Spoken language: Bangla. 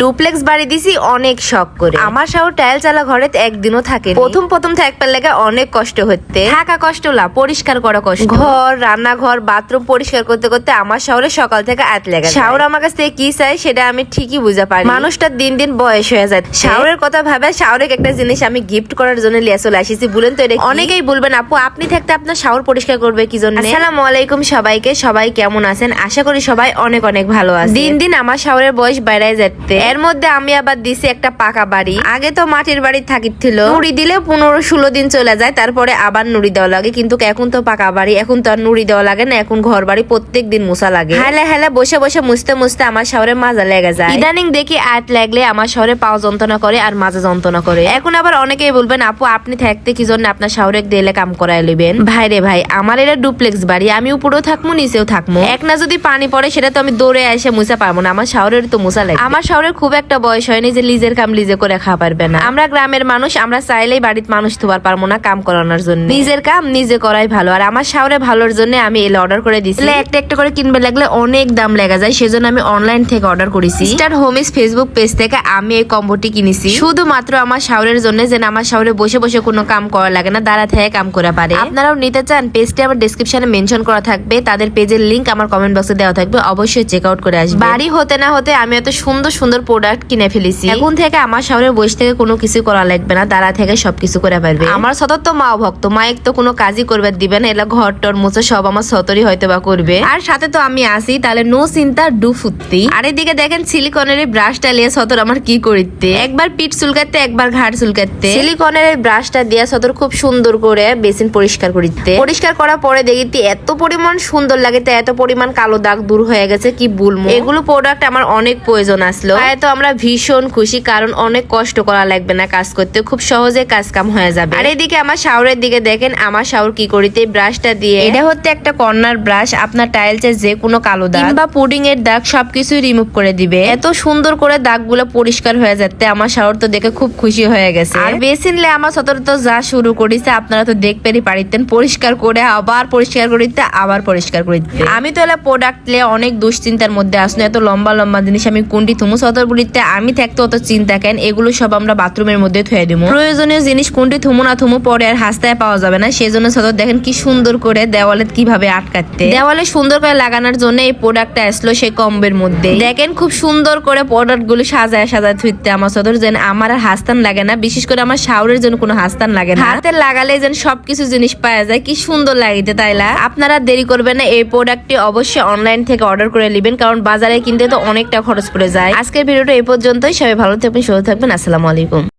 ডুপ্লেক্স বাড়ি দিছি অনেক শখ করে। আমার শাওর টাইল চালা ঘরে একদিনও থাকে। প্রথম থাকবার লেগে অনেক কষ্ট হচ্ছে। থাকা কষ্ট না, পরিষ্কার করা কষ্ট। ঘর, রান্নাঘর, বাথরুম পরিষ্কার করতে করতে আমার শাওরে সকাল থেকে আত লেগে যায়। শাওর আমার কাছ থেকে কি চাই সেটা আমি ঠিকই বুঝা পারি। মানুষটার দিন দিন বয়স হয়ে যায়। শাওরের কথা ভাবে শাওরে একটা জিনিস আমি গিফট করার জন্য লিয়ে চলে আসিছি। বলেন তো এটা অনেকেই বলবেন আপু আপনি থাকতে আপনার শাওর পরিষ্কার করবে কি জন্য? আসসালামু আলাইকুম সবাইকে। সবাই কেমন আছেন? আশা করি সবাই অনেক অনেক ভালো আছে। দিন দিন আমার শাওরের বয়স বেড়ে যাচ্ছে। এর মধ্যে আমি আবার দিছি একটা পাকা বাড়ি। আগে তো মাটির বাড়ি থাকিছিল, নুড়ি দিলে 15-16 দিন চলে যায়, তারপরে আবার নুড়ি দেওয়া লাগে। কিন্তু এখন তো পাকা বাড়ি, এখন তো আর নুড়ি দেওয়া লাগে না। এখন ঘর বাড়ি প্রত্যেক দিন মুছা লাগে। হেলা বসে বসে মুছতে আমার শাওরে মাজা লেগে যায়। ইদানিং দেখি আট লাগলে আমার শাওরে পাও যন্ত্রণা করে আর মাজা যন্ত্রণা করে। এখন আবার অনেকেই বলবেন আপু আপনি থাকতে কি জন্য আপনার শাওরে দিলে কাম করাই লিবেন? ভাই রে ভাই, আমার এটা ডুপ্লেক্স বাড়ি, আমি উপরেও থাকবো নিচেও থাকবো। এক না যদি পানি পড়ে সেটা তো আমি দৌড়ে এসে মুছা পারবো না। আমার শাওরের তো মুছা লাগে। আমার শাওরের খুব একটা বয়স হয়নি যে লিজের কাম লিজে করে খাওয়া পারবে না। আমরা গ্রামের মানুষ, আমরা চাইলেই বাড়িতে মানুষ ধোয়ার পারবো না কাম করানোর জন্য। নিজের কাম নিজে করাই ভালো। আর আমার শাওরে ভালোর জন্য আমি এলে অর্ডার করে দিছি। একটা করে কিনবে লাগলে অনেক দাম লেগে যায়, সেজন্য আমি অনলাইন থেকে অর্ডার করেছি। স্টার হোমিস ফেসবুক পেজ থেকে আমি এই কম্বোটি কিনেছি শুধুমাত্র আমার শাওরের জন্য, যেন আমার শাওরে বসে বসে কোনো কাম করা লাগে না, দাঁড়া থেকে কাম করা পারে। আপনারাও নিতে চান? পেজটি আমার ডেসক্রিপশনে মেনশন করা থাকবে, তাদের পেজের লিংক আমার কমেন্ট বক্সে দেওয়া থাকবে, অবশ্যই চেক আউট করে আসবে। বাড়ি হতে না হতে আমি এত সুন্দর প্রোডাক্ট কিনে ফেলেছি। এখন থেকে আমার শাওরে বসে থেকে কোনো কিছু করা লাগবে না, দাঁড়া থেকে সবকিছু করে পারবে। আমার সতত তো মাও ভক্ত, মায়ের তো কোনো কাজই করবে দিবে না, এলা ঘর টর মুছে সব আমার সতরই হয়তো বা করবে। আর সাথে তো আমি আসি, তাহলে নো চিন্তা ডু ফুত্তি। আর এদিকে দেখেন সিলিকনের এই ব্রাশটা লিয়ে সতর আমার কি করিতে, একবার পিঠ চুলকাতে একবার ঘাট চুলকাতে। সিলিকনের এই ব্রাশটা দিয়ে সতর খুব সুন্দর করে বেসিন পরিষ্কার করিতে। পরিষ্কার করার পরে দেখি এত পরিমাণ সুন্দর লাগে, এত পরিমাণ কালো দাগ দূর হয়ে গেছে কি বলবো। এগুলো প্রোডাক্ট আমার অনেক প্রয়োজন আসলো। তো আমরা ভীষণ খুশি, কারণ অনেক কষ্ট করা লাগবে না কাজ করতে, খুব সহজে কাজ কাম হয়ে যাবে। আর এদিকে আমার শাওরের দিকে দেখেন আমার শাওর কি করিতে ব্রাশটা দিয়ে। এটা হচ্ছে একটা কর্নার ব্রাশ, আপনার টাইলসের যে কোনো কালো দাগ বা পুডিং এর দাগ সবকিছু রিমুভ করে দিবে। এত সুন্দর করে দাগগুলো পরিষ্কার হয়ে যাচ্ছে আমার শাওর তো দেখে খুব খুশি হয়ে গেছে। আর বেসিনলে আমার সতর তো যা শুরু করেছে আপনারা তো দেখতেই পারিতেন, পরিষ্কার করে আবার পরিষ্কার করিতে আবার পরিষ্কার করিতে। আমি তো এলা প্রোডাক্ট লে অনেক দুশ্চিন্তার মধ্যে আসলো, এত লম্বা জিনিস আমি কোনটি থুমু সতর বলিতে আমি থাকতে অত চিন্তা কেন, এগুলো সব আমরা বাথরুমের মধ্যে থুয়ে দিব। প্রয়োজনীয় জিনিস কোনটি থুমু না থুমু পরে আর হাসতায় পাওয়া যাবে না, সেজন্য সতর দেখেন কি সুন্দর করে দেওয়ালে কিভাবে আটকাতে। দেওয়ালে সুন্দর করে লাগানোর জন্য এই প্রোডাক্টটা আসলো সেই কম্বের মধ্যে। দেখেন খুব সুন্দর করে প্রোডাক্ট গুলো সাজায় থুইতে আমার সদর, যেন আমার আর হাসতান লাগে না, বিশেষ করে আমার শাওরের জন্য কোনো হাসতান লাগে না। হাতে লাগালে যেন সবকিছু জিনিস পাওয়া যায়, কি সুন্দর লাগিতে। তাইলা আপনারা দেরি করবেন না, এই প্রোডাক্টটি অবশ্যই অনলাইন থেকে অর্ডার করে নেবেন, কারণ বাজারে কিনতে তো অনেকটা খরচ পড়ে যায়। আজকের ভিডিওটা এই পর্যন্তই। সবাই ভালো থাকবেন, সুস্থ থাকবেন। আসসালামু আলাইকুম।